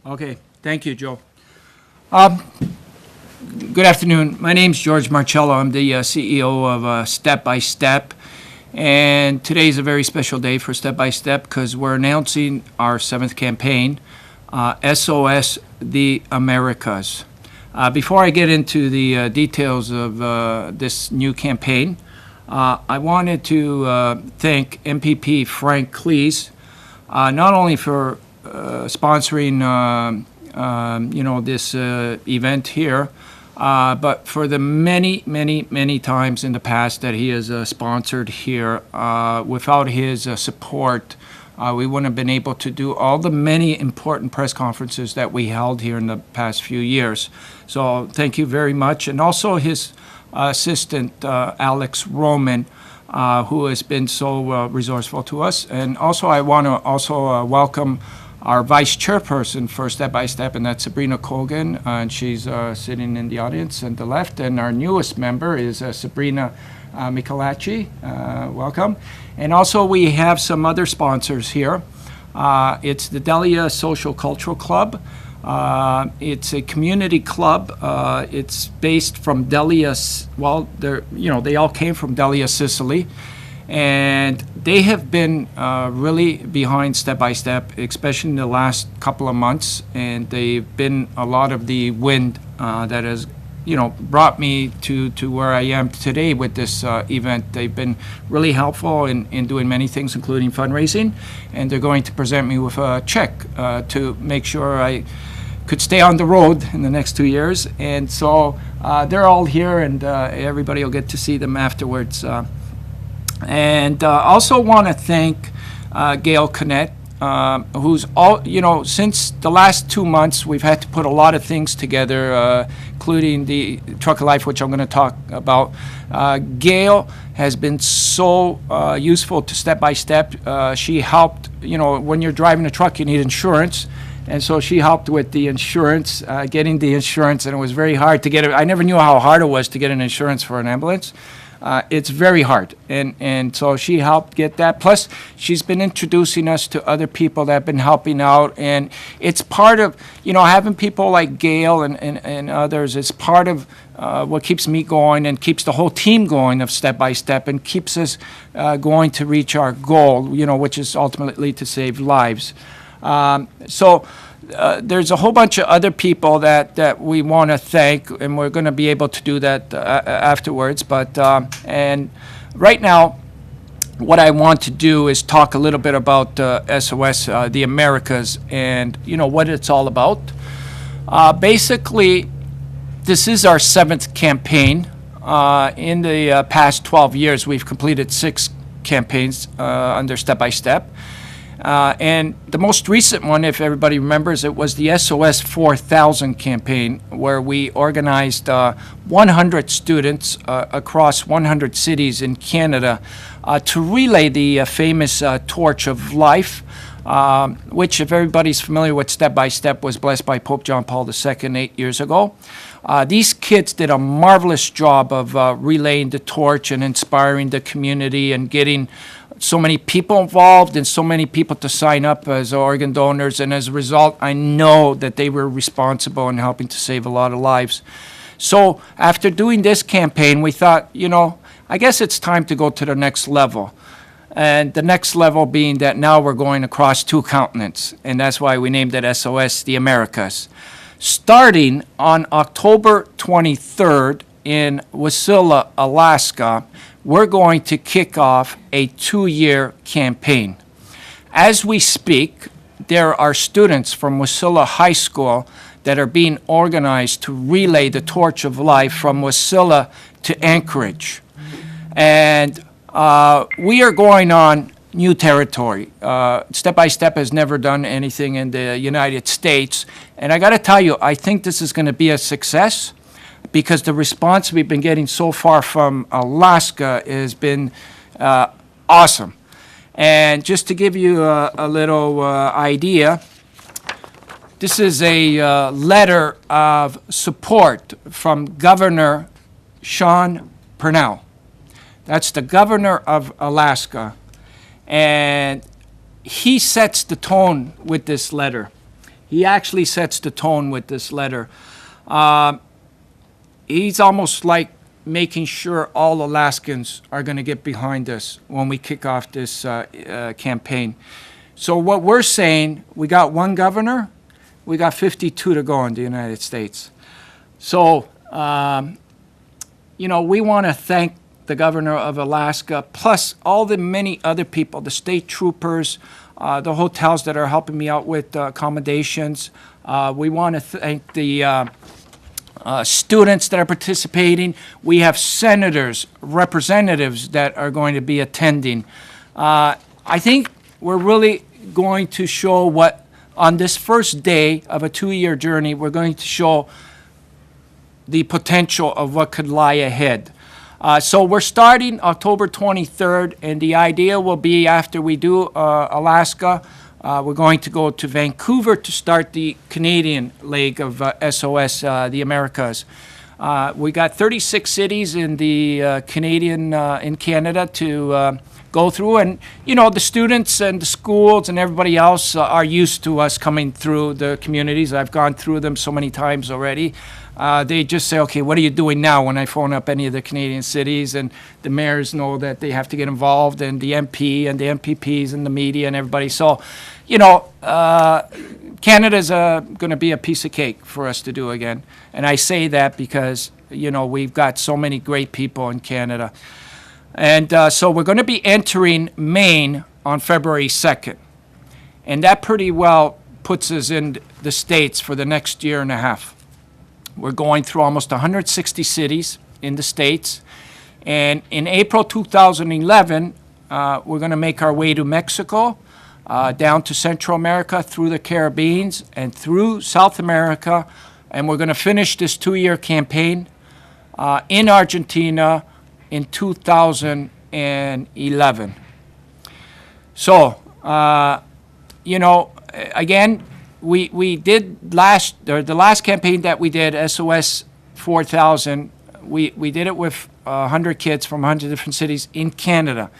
Okay, thank you, Joe. Um, Good afternoon. My name's George Marcello. I'm the CEO of Step by Step, and today's a very special day for Step by Step because we're announcing our 7th campaign, SOS the Americas. Before I get into the details of this new campaign, I wanted to thank MPP Frank Cleese, not only for sponsoring this event here, but for the many times in the past that he has sponsored here. Without his support, we wouldn't have been able to do all the many important press conferences that we held here in the past few years. So thank you very much. And also his assistant, Alex Roman, who has been so resourceful to us. And also I want to welcome our vice chairperson for Step by Step, and that's Sabrina Colgan, and she's sitting in the audience on the left. And our newest member is Sabrina Michelacci. Welcome. And also we have some other sponsors here. It's the Delia Social Cultural Club. It's a community club. It's based from Delia. Well, they all came from Delia, Sicily. And they have been really behind Step by Step, especially in the last couple of months. And they've been a lot of the wind that has, brought me to where I am today with this event. They've been really helpful in doing many things, including fundraising. And they're going to present me with a check to make sure I could stay on the road in the next 2 years. And so they're all here, and everybody will get to see them afterwards. And also want to thank Gail Connett, who's since the last 2 months, we've had to put a lot of things together, including the Truck of Life, which I'm going to talk about. Gail has been so useful to Step by Step. She helped, when you're driving a truck, you need insurance. And so she helped with the insurance, getting the insurance, and it was very hard to get it. I never knew how hard it was to get an insurance for an ambulance. It's very hard, and so she helped get that. Plus, she's been introducing us to other people that have been helping out, and it's part of, having people like Gail and others. It's part of what keeps me going and keeps the whole team going of Step by Step, and keeps us going to reach our goal, which is ultimately to save lives. There's a whole bunch of other people that we want to thank, and we're going to be able to do that afterwards. And right now, what I want to do is talk a little bit about SOS the Americas, and what it's all about. Basically, this is our 7th campaign. In the past 12 years, we've completed 6 campaigns under Step by Step. And the most recent one, if everybody remembers, it was the SOS 4000 campaign, where we organized 100 students across 100 cities in Canada to relay the famous Torch of Life, which, if everybody's familiar with Step by Step, was blessed by Pope John Paul II 8 years ago. These kids did a marvelous job of relaying the torch and inspiring the community and getting so many people involved and so many people to sign up as organ donors. And as a result, I know that they were responsible in helping to save a lot of lives. So after doing this campaign, we thought, I guess it's time to go to the next level. And the next level being that now we're going across 2 continents. And that's why we named it SOS the Americas. Starting on October 23rd in Wasilla, Alaska, we're going to kick off a 2-year campaign. As we speak, there are students from Wasilla High School that are being organized to relay the Torch of Life from Wasilla to Anchorage. And we are going on new territory. Step by Step has never done anything in the United States. And I got to tell you, I think this is going to be a success, because the response we've been getting so far from Alaska has been awesome. And just to give you a little idea, this is a letter of support from Governor Sean Purnell. That's the governor of Alaska. And he sets the tone with this letter. he actually sets the tone with this letter. He's almost like making sure all Alaskans are going to get behind us when we kick off this campaign. So what we're saying, we got one governor, we got 52 to go in the United States. So, we want to thank the governor of Alaska, plus all the many other people, the state troopers, the hotels that are helping me out with accommodations. We want to thank the students that are participating. We have senators, representatives that are going to be attending. I think we're really going to show what, on this first day of a 2-year journey, we're going to show the potential of what could lie ahead. So we're starting October 23rd, and the idea will be after we do Alaska, we're going to go to Vancouver to start the Canadian leg of SOS the Americas. We got 36 cities in the in Canada to go through, and the students and the schools and everybody else are used to us coming through the communities. I've gone through them so many times already. They just say, okay, what are you doing now, when I phone up any of the Canadian cities, and the mayors know that they have to get involved, and the MP and the MPPs and the media and everybody. So, Canada's going to be a piece of cake for us to do again. And I say that because, we've got so many great people in Canada. And so we're going to be entering Maine on February 2nd. And that pretty well puts us in the States for the next year and a half. We're going through almost 160 cities in the States. And in April 2011, we're going to make our way to Mexico, down to Central America, through the Caribbean, and through South America. And we're going to finish this 2-year campaign in Argentina in 2011. So, again, we did the last campaign that we did, SOS 4000, we did it with 100 kids from 100 different cities in Canada.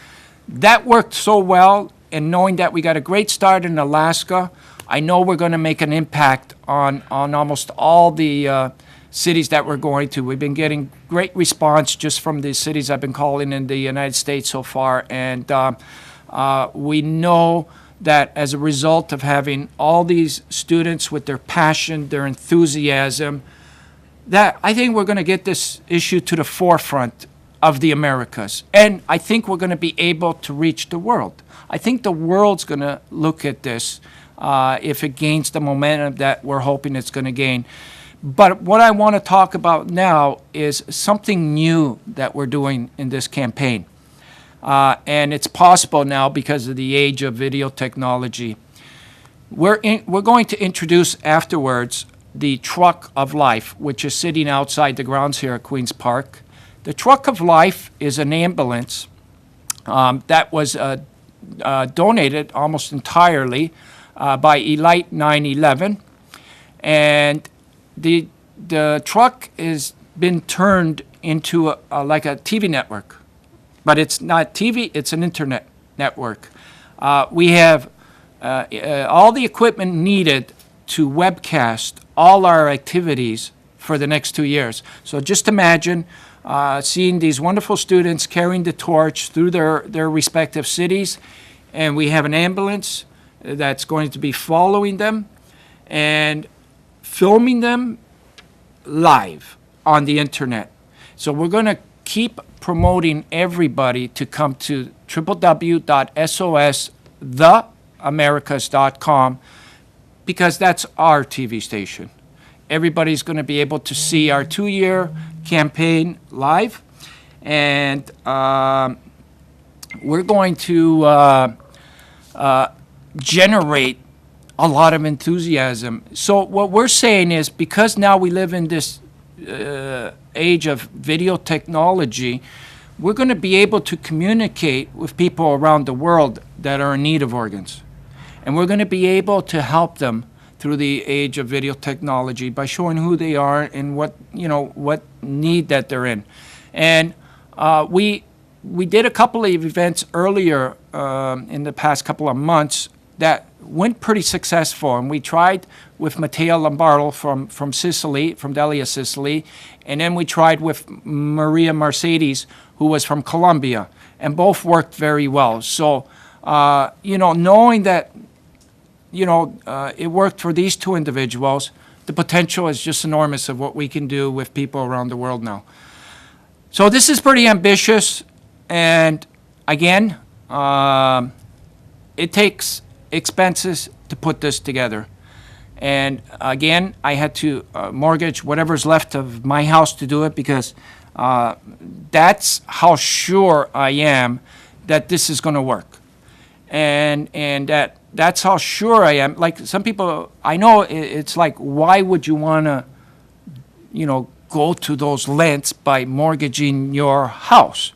That worked so well, and knowing that we got a great start in Alaska, I know we're going to make an impact on almost all the cities that we're going to. We've been getting great response just from the cities I've been calling in the United States so far, and we know that as a result of having all these students with their passion, their enthusiasm, that I think we're going to get this issue to the forefront of the Americas. And I think we're going to be able to reach the world. I think the world's going to look at this if it gains the momentum that we're hoping it's going to gain. But what I want to talk about now is something new that we're doing in this campaign. And it's possible now because of the age of video technology. We're going to introduce afterwards the Truck of Life, which is sitting outside the grounds here at Queen's Park. The Truck of Life is an ambulance that was donated almost entirely by Elite 911. And the truck has been turned into like a TV network. But it's not TV, it's an internet network. We have all the equipment needed to webcast all our activities for the next 2 years. So just imagine seeing these wonderful students carrying the torch through their respective cities, and we have an ambulance that's going to be following them and filming them live on the internet. So we're going to keep promoting everybody to come to www.SOSTheAmericas.com, because that's our TV station. Everybody's going to be able to see our 2-year campaign live, and we're going to generate a lot of enthusiasm. So what we're saying is, because now we live in this age of video technology, we're going to be able to communicate with people around the world that are in need of organs. And we're going to be able to help them through the age of video technology by showing who they are and what need that they're in. And we did a couple of events earlier in the past couple of months that went pretty successful. And we tried with Matteo Lombardo from Sicily, from Delia, Sicily. And then we tried with Maria Mercedes, who was from Colombia. And both worked very well. So, knowing that, it worked for these two individuals, the potential is just enormous of what we can do with people around the world now. So this is pretty ambitious. And again, it takes expenses to put this together. And again, I had to mortgage whatever's left of my house to do it, because that's how sure I am that this is going to work. And that's how sure I am. Like some people, I know it's like, why would you want to, go to those lengths by mortgaging your house?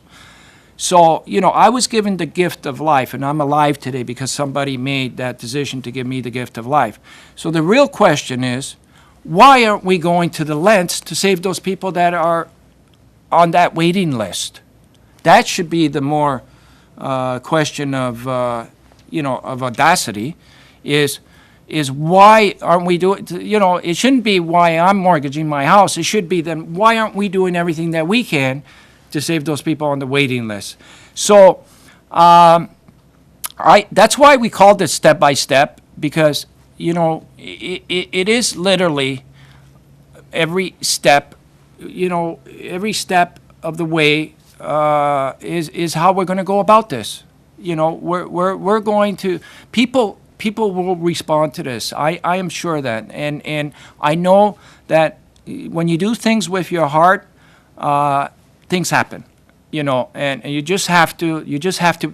So, I was given the gift of life, and I'm alive today because somebody made that decision to give me the gift of life. So the real question is, why aren't we going to the lengths to save those people that are on that waiting list? That should be the more question of, of audacity, is why aren't we doing, it shouldn't be why I'm mortgaging my house. It should be then, why aren't we doing everything that we can to save those people on the waiting list? So that's why we called this step by step, because, it is literally every step, every step of the way is how we're going to go about this. We're going to, people will respond to this. I am sure that. And I know that when you do things with your heart, things happen, and you just have to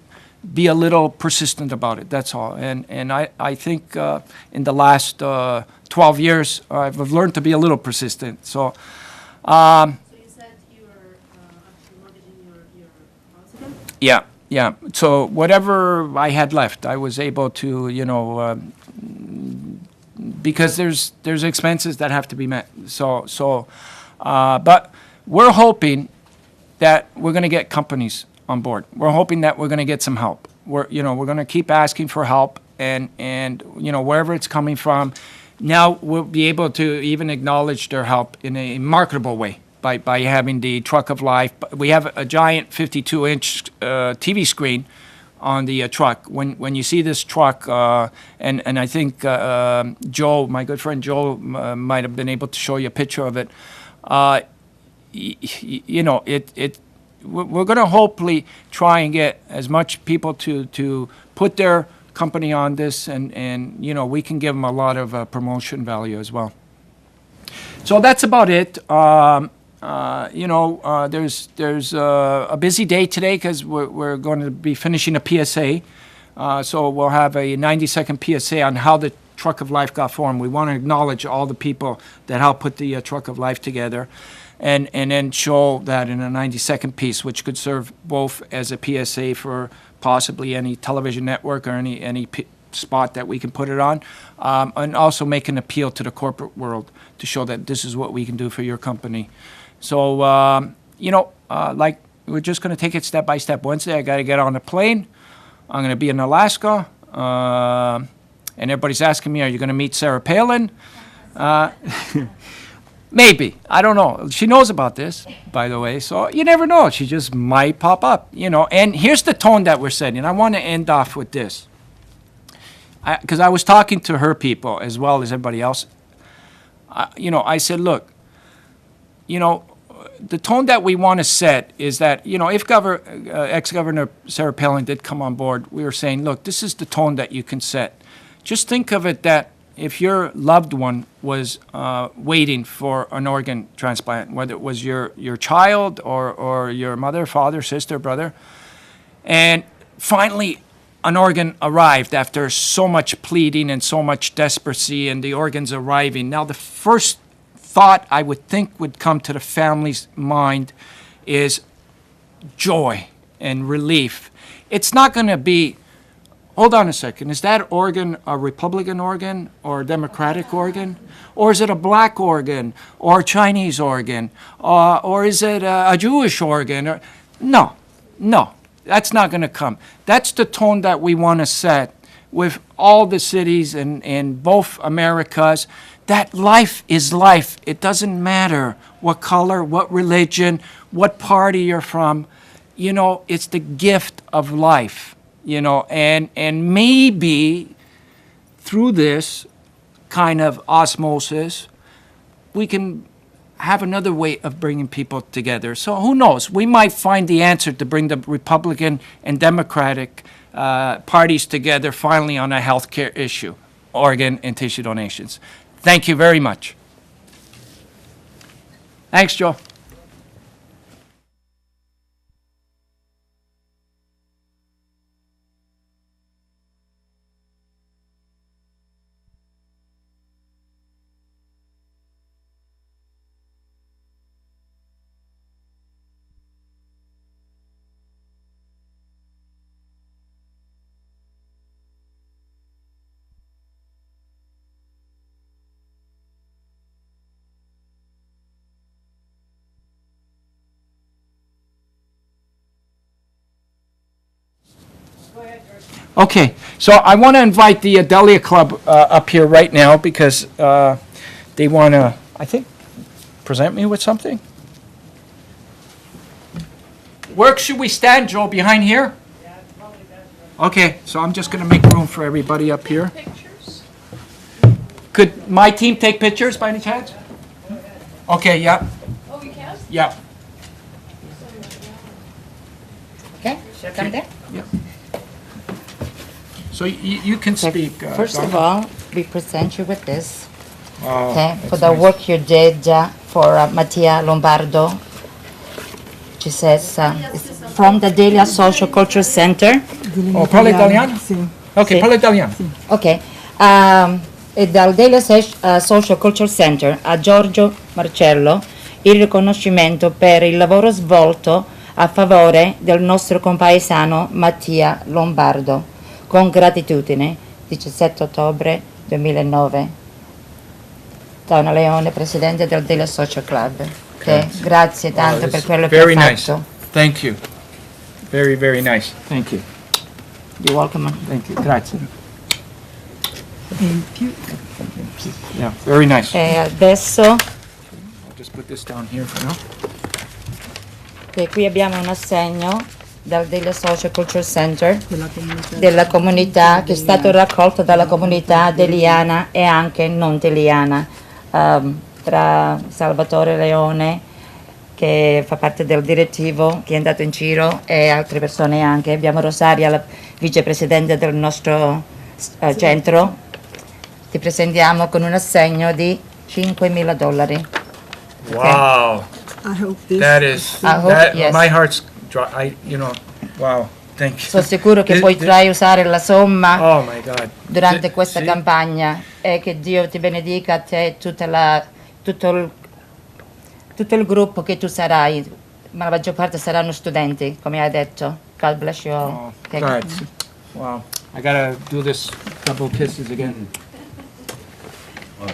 be a little persistent about it. That's all. And I think in the last 12 years, I've learned to be a little persistent. So. So you said you were actually mortgaging your house again? Yeah. Yeah. So whatever I had left, I was able to, because there's expenses that have to be met. But we're hoping that we're going to get companies on board. We're hoping that we're going to get some help. We're going to keep asking for help, and wherever it's coming from. Now we'll be able to even acknowledge their help in a marketable way by having the Truck of Life. We have a giant 52-inch TV screen on the truck. When you see this truck, and I think Joe, my good friend Joe, might have been able to show you a picture of it. We're going to hopefully try and get as much people to put their company on this, and we can give them a lot of promotion value as well. So that's about it. There's a busy day today because we're going to be finishing a PSA. So we'll have a 90-second PSA on how the Truck of Life got formed. We want to acknowledge all the people that helped put the Truck of Life together, and then show that in a 90-second piece, which could serve both as a PSA for possibly any television network or any spot that we can put it on, and also make an appeal to the corporate world to show that this is what we can do for your company. So, like, we're just going to take it step by step. Wednesday, I got to get on a plane. I'm going to be in Alaska. And everybody's asking me, are you going to meet Sarah Palin? Maybe. I don't know. She knows about this, by the way. So you never know. She just might pop up, And here's the tone that we're setting. I want to end off with this. Because I was talking to her people as well as everybody else. I said, look, the tone that we want to set is that, if ex-Governor Sarah Palin did come on board, we were saying, look, this is the tone that you can set. Just think of it that if your loved one was waiting for an organ transplant, whether it was your child or your mother, father, sister, brother, and finally an organ arrived after so much pleading and so much desperation, and the organ's arriving. Now, the first thought I would think would come to the family's mind is joy and relief. It's not going to be, hold on a second, is that organ a Republican organ or a Democratic organ? Or is it a black organ or a Chinese organ? Or is it a Jewish organ? No, that's not going to come. That's the tone that we want to set with all the cities in both Americas that life is life. It doesn't matter what color, what religion, what party you're from. You know, it's the gift of life, you know, and maybe through this kind of osmosis, we can have another way of bringing people together. So who knows? We might find the answer to bring the Republican and Democratic parties together finally on a healthcare issue, organ and tissue donations. Thank you very much. Thanks, Joe. Okay, so I want to invite the Adelia Club up here right now because they want to, I think, present me with something. Where should we stand, Joe? Behind here? Yeah, probably best. Okay, so I'm just going to make room for everybody up here. Pictures? Could my team take pictures by any chance? Okay, yeah, Oh, we can? yeah. Okay, should I come there? So you can speak. First of Donna. all, we present you with this, Oh, okay, for that's the nice. work you did for Mattia Lombardo. She says, it's from the Delia Social Culture Center. Oh, parla italiano? Sì. Ok, Sì. parla italiano. Ok, e dal Delia Social Culture Center a Giorgio Marcello il riconoscimento per il lavoro svolto a favore del nostro compaesano Mattia Lombardo. Con gratitudine, 17 ottobre 2009. Donna Leone, presidente del Delia Social Club. Grazie tanto per quello che Very hai nice. fatto. Thank you. Very, very nice. Thank you. You're welcome. Thank you. Grazie. Yeah, very nice. E adesso I'll just put this down here for now. qui abbiamo un assegno dal Delia Social Culture Center Comunità. della comunità che è stato raccolto dalla comunità deliana e anche non deliana, tra Salvatore Leone che fa parte del direttivo che è andato in giro e altre persone anche. Abbiamo Rosaria, la vicepresidente del nostro centro. Ti presentiamo con un assegno di $5.000. Wow. I hope this. That is, I hope, that, yes. my heart's dry. Wow. Thank you. Sono sicuro che potrai usare la somma Oh my God. durante questa Sì. campagna e che Dio ti benedica a te e tutto il gruppo che tu sarai, ma la maggior parte saranno studenti, come hai detto. God bless you all. Oh, Okay. grazie. Wow. I gotta do this double kisses again.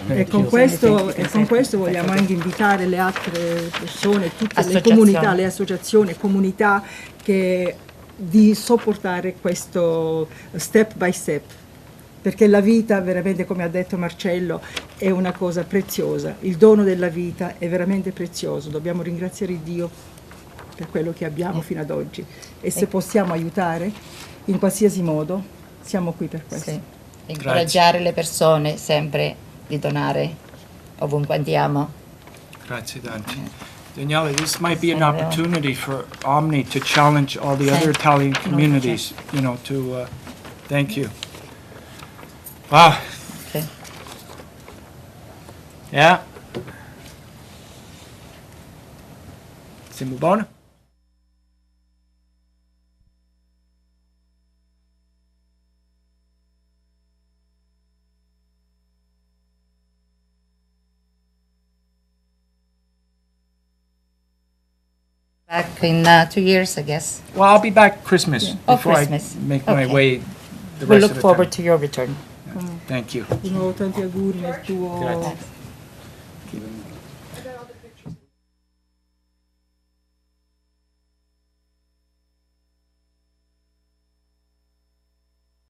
E con questo vogliamo anche invitare le altre persone, tutte le Associazioni. comunità, le associazioni, comunità di sopportare questo step by step. Perché la vita, veramente, come ha detto Marcello, è una cosa preziosa. Il dono della vita è veramente prezioso. Dobbiamo ringraziare Dio per quello che abbiamo fino ad oggi. E se possiamo aiutare in qualsiasi modo, siamo qui per questo. Sì. Incoraggiare le persone sempre di donare ovunque andiamo. Grazie, Dante. Daniela, this might be an opportunity for Omni to challenge all the other Italian communities, thank you. Wow. Okay. Yeah. Siamo buoni? Back in 2 years, I guess. Well, I'll be back Christmas Oh, before Christmas. I make my Okay. way the We rest look of the forward time. to your return. Thank you. Di nuovo tanti auguri nel tuo Grazie.